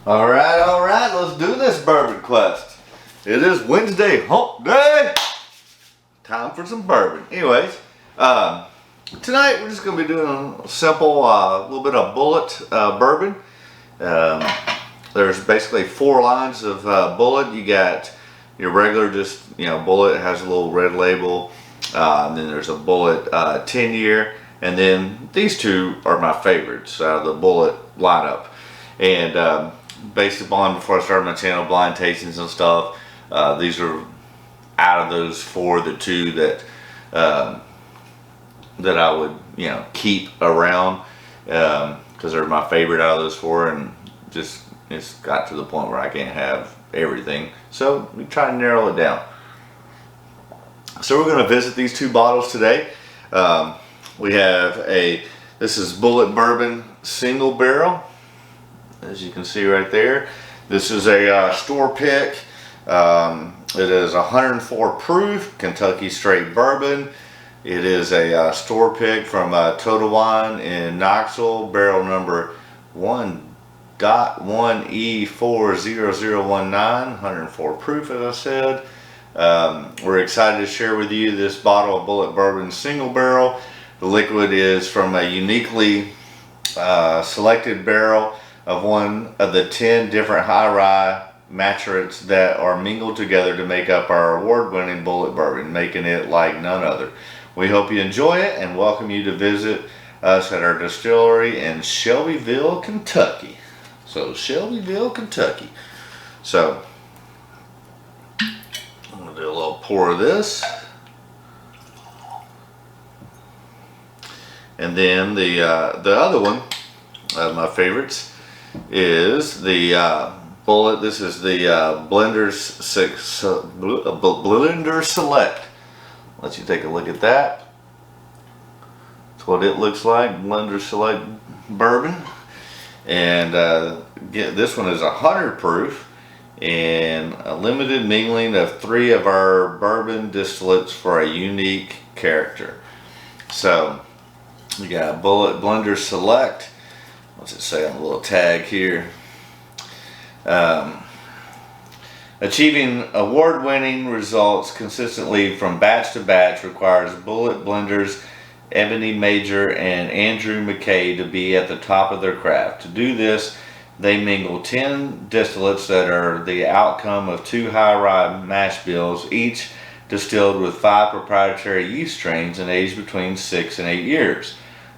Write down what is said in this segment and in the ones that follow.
All right, let's do this bourbon quest. It is Wednesday, hump day. Time for some bourbon. Anyways, tonight we're just going to be doing a simple, little bit of Bulleit bourbon. There's basically 4 lines of Bulleit. You got your regular, just, Bulleit has a little red label. And then there's a Bulleit 10-year. And then these two are my favorites out of the Bulleit lineup. And based upon, before I started my channel, blind tastings and stuff, these are out of those 4, the 2 that that I would keep around, because they're my favorite out of those 4, and just it's got to the point where I can't have everything, so we try to narrow it down. So we're going to visit these 2 bottles today. We have this is Bulleit Bourbon single barrel, as you can see right there. This is a store pick. It is 104 proof Kentucky straight bourbon. It is a store pick from Total Wine in Knoxville, barrel number 1.1E40019, 104 proof, as I said. We're excited to share with you this bottle of Bulleit Bourbon single barrel. The liquid is from a uniquely selected barrel of one of the 10 different high rye maturates that are mingled together to make up our award-winning Bulleit Bourbon, making it like none other. We hope you enjoy it and welcome you to visit us at our distillery in Shelbyville, Kentucky. So Shelbyville, Kentucky. So I'm going to do a little pour of this. And then the other one of my favorites is the Bulleit. This is the Blender Select. Let you take a look at that. That's what it looks like, Blender Select bourbon. And this one is 100 proof and a limited mingling of 3 of our bourbon distillates for a unique character. So we got Bulleit Blender Select. What's it say on the little tag here? Achieving award-winning results consistently from batch to batch requires Bulleit blenders Ebony Major and Andrew McKay to be at the top of their craft. To do this, they mingle 10 distillates that are the outcome of 2 high rye mash bills, each distilled with 5 proprietary yeast strains and aged between 6 and 8 years.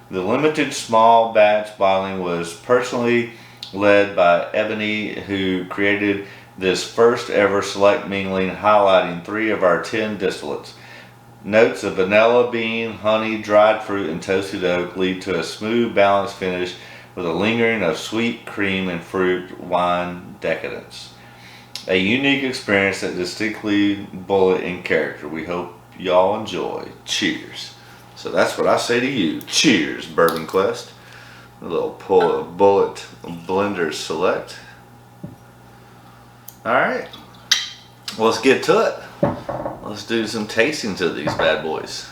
The limited small batch bottling was personally led by Ebony, who created this first ever select mingling, highlighting 3 of our 10 distillates. Notes of vanilla bean, honey, dried fruit, and toasted oak lead to a smooth, balanced finish with a lingering of sweet cream and fruit wine decadence. A unique experience that distinctly Bulleit in character. We hope y'all enjoy. Cheers. So that's what I say to you. Cheers, Bourbon Quest. A little pull of Bulleit Blender Select. Alright, let's get to it. Let's do some tastings of these bad boys.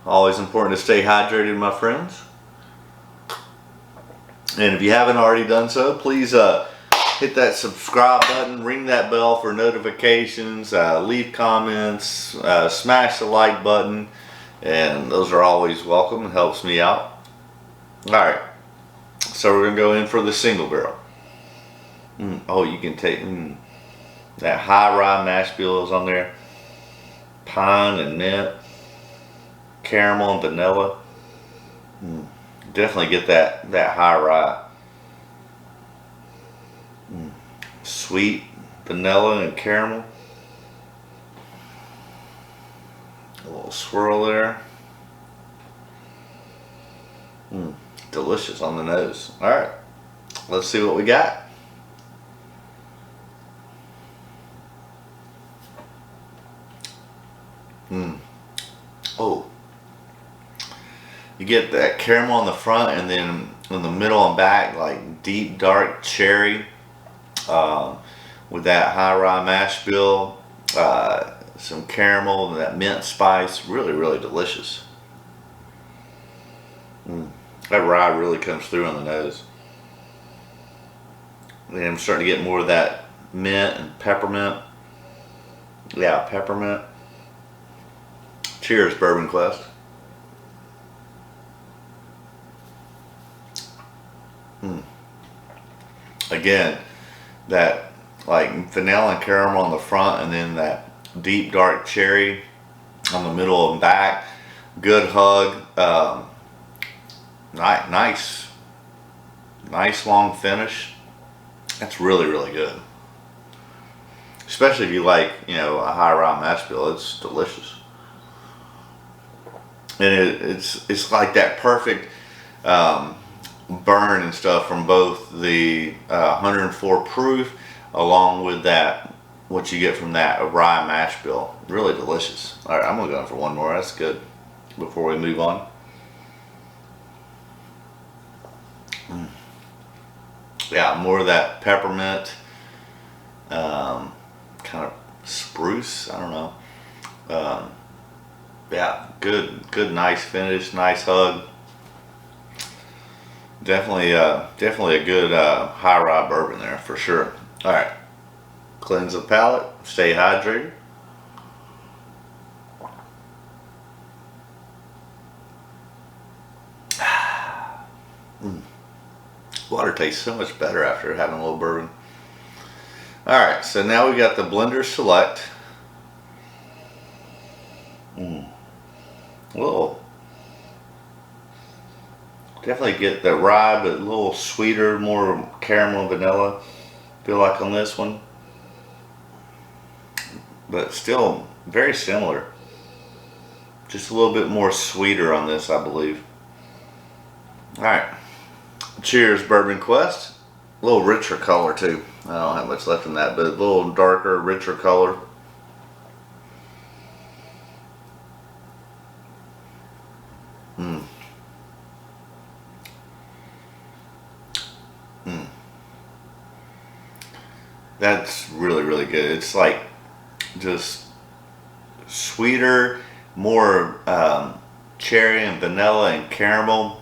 Always important to stay hydrated, my friends. And if you haven't already done so, please hit that subscribe button, ring that bell for notifications, leave comments, smash the like button, and those are always welcome and helps me out. Alright, so we're going to go in for the single barrel. Oh, you can take that high rye mash bills on there, pine and mint, caramel and vanilla. Definitely get that high rye. Sweet vanilla and caramel. A little swirl there. Delicious on the nose. Alright, let's see what we got. Oh, you get that caramel on the front, and then in the middle and back, like deep dark cherry, with that high rye mash bill, some caramel and that mint spice. Really, really delicious. That rye really comes through on the nose. And I'm starting to get more of that mint and peppermint. Yeah, peppermint. Cheers, Bourbon Quest. Again, that like vanilla and caramel on the front, and then that deep dark cherry on the middle and back. Good hug. Nice long finish. That's really, really good. Especially if you like, a high rye mash bill. It's delicious. And it's like that perfect burn and stuff from both the 104 proof along with that, what you get from that rye mash bill. Really delicious. All right, I'm gonna go for one more. That's good. Before we move on. Yeah, more of that peppermint, kind of spruce. I don't know. Yeah, good, nice finish, nice hug. Definitely a good high rye bourbon there for sure. All right, cleanse the palate, stay hydrated. Water tastes so much better after having a little bourbon. All right, so now we got the Blender Select. Little, definitely get the rye, but a little sweeter, more caramel, vanilla. Feel like on this one, but still very similar. Just a little bit more sweeter on this, I believe. All right. Cheers, Bourbon Quest. A little richer color too. I don't have much left in that, but a little darker, richer color. That's really, really good. It's like just sweeter, more cherry and vanilla and caramel.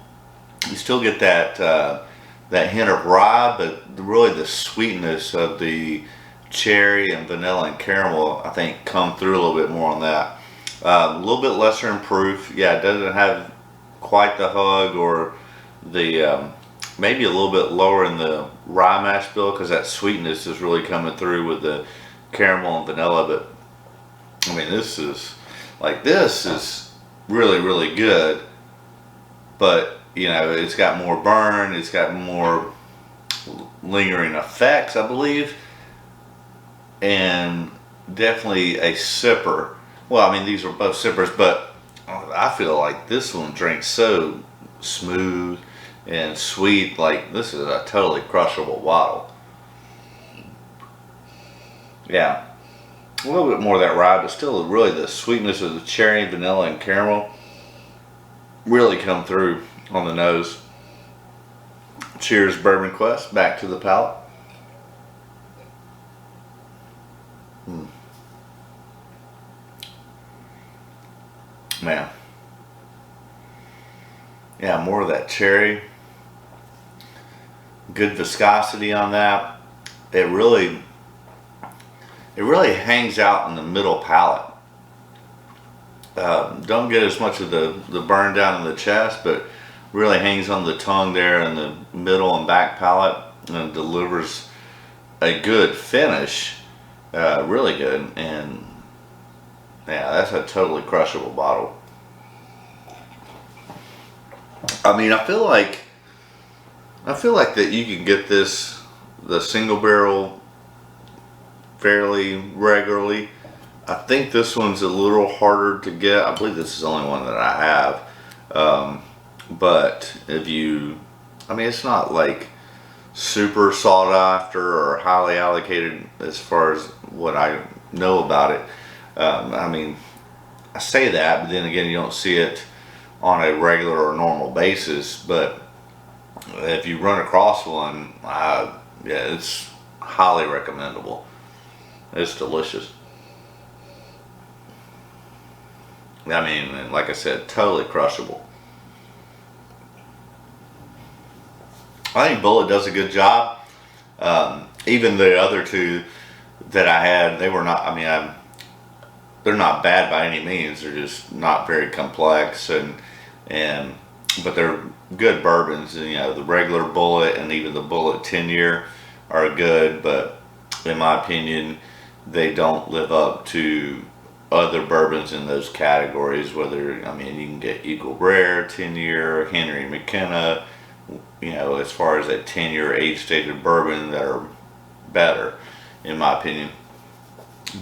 You still get that hint of rye, but really the sweetness of the cherry and vanilla and caramel, I think, come through a little bit more on that. A little bit lesser in proof. Yeah, it doesn't have quite the hug or the maybe a little bit lower in the rye mash bill, because that sweetness is really coming through with the caramel and vanilla. But I mean, this is really, really good, but it's got more burn, it's got more lingering effects, I believe, and definitely a sipper. Well, I mean, these are both sippers, but I feel like this one drinks so smooth and sweet. Like, this is a totally crushable bottle. Yeah, a little bit more of that rye, but still really the sweetness of the cherry, vanilla, and caramel really come through on the nose. Cheers, Bourbon Quest. Back to the palate. Man. Yeah, more of that cherry. Good viscosity on that. It really hangs out in the middle palate. Don't get as much of the burn down in the chest, but really hangs on the tongue there in the middle and back palate, and delivers a good finish. Really good. And yeah, that's a totally crushable bottle. I mean, I feel like that you can get the single barrel fairly regularly. I think this one's a little harder to get. I believe this is the only one that I have. But it's not like super sought after or highly allocated as far as what I know about it. I say that, but then again, you don't see it on a regular or normal basis. But if you run across one, yeah, it's highly recommendable. It's delicious. I mean, and like I said, totally crushable. I think Bulleit does a good job Even the other two that I had, they were not. I mean, they're not bad by any means. They're just not very complex, and but they're good bourbons. You know, the regular Bulleit and even the Bulleit 10-year are good, but in my opinion, they don't live up to other bourbons in those categories. Whether, I mean, you can get Eagle Rare 10-year, Henry McKenna, you know, as far as that 10-year age-stated bourbon that are better, in my opinion.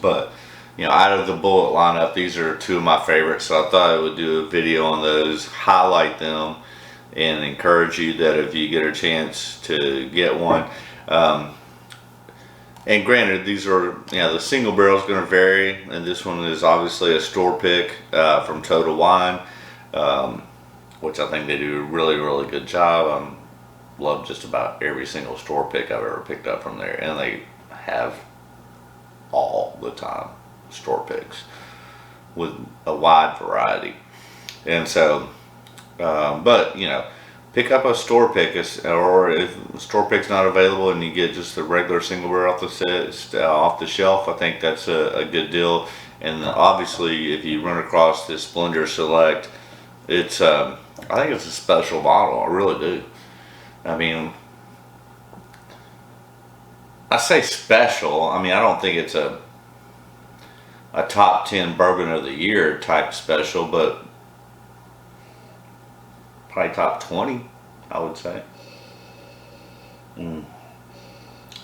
But, you know, out of the Bulleit lineup, these are two of my favorites. So I thought I would do a video on those, highlight them, and encourage you that if you get a chance to get one. And granted, these are, you know, the single barrel is going to vary, and this one is obviously a store pick from Total Wine, which I think they do a really, really good job. I love just about every single store pick I've ever picked up from there, and they have all the time store picks with a wide variety. And so, but you know, pick up a store pick, or if store pick's not available and you get just the regular single barrel off the shelf, I think that's a good deal. And obviously, if you run across this Blender Select, it's I think it's a special bottle. I really do. I mean, I say special. I mean, I don't think it's a top 10 bourbon of the year type special, but probably top 20, I would say.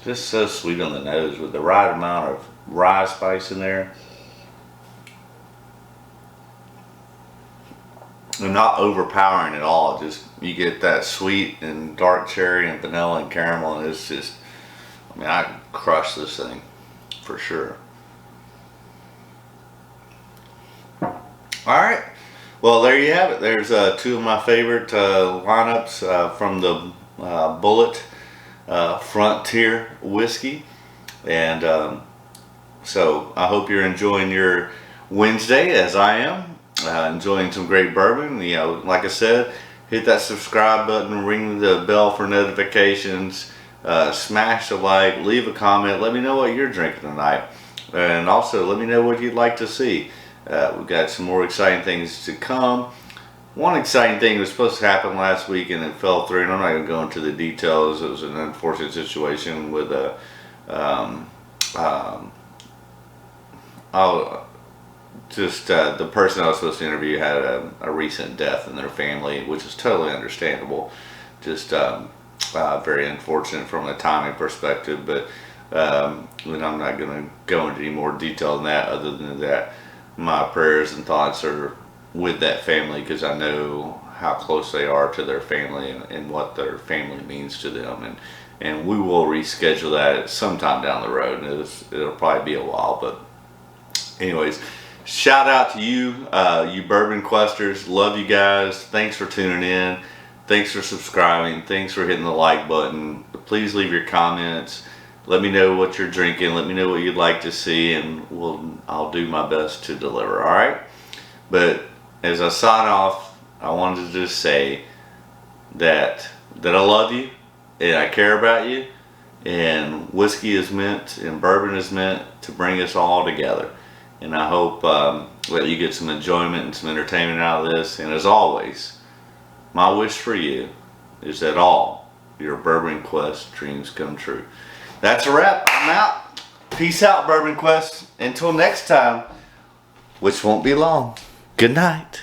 Just so sweet on the nose with the right amount of rye spice in there. And not overpowering at all. Just, you get that sweet and dark cherry and vanilla and caramel, and it's just, I mean, I crush this thing for sure. Alright, well, there you have it. There's two of my favorite lineups from the Bulleit Frontier whiskey. And so I hope you're enjoying your Wednesday as I am. Enjoying some great bourbon. You know, like I said, hit that subscribe button, ring the bell for notifications, smash the like, leave a comment, let me know what you're drinking tonight, and also let me know what you'd like to see. We've got some more exciting things to come. One exciting thing was supposed to happen last week and it fell through, and I'm not going to go into the details. It was an unfortunate situation with a the person I was supposed to interview had a recent death in their family, which is totally understandable. Just very unfortunate from a timing perspective, but I'm not going to go into any more detail than that, other than that my prayers and thoughts are with that family, because I know how close they are to their family and what their family means to them, and we will reschedule that sometime down the road. It'll probably be a while, but anyways, shout out to you, you bourbon questers. Love you guys. Thanks for tuning in. Thanks for subscribing. Thanks for hitting the like button. Please leave your comments. Let me know what you're drinking. Let me know what you'd like to see, and I'll do my best to deliver. All right. But as I sign off, I wanted to just say that I love you and I care about you. And whiskey is meant, and bourbon is meant to bring us all together. And I hope that you get some enjoyment and some entertainment out of this. And as always, my wish for you is that all your Bourbon Quest dreams come true. That's a wrap. I'm out. Peace out, Bourbon Quest. Until next time, which won't be long. Good night.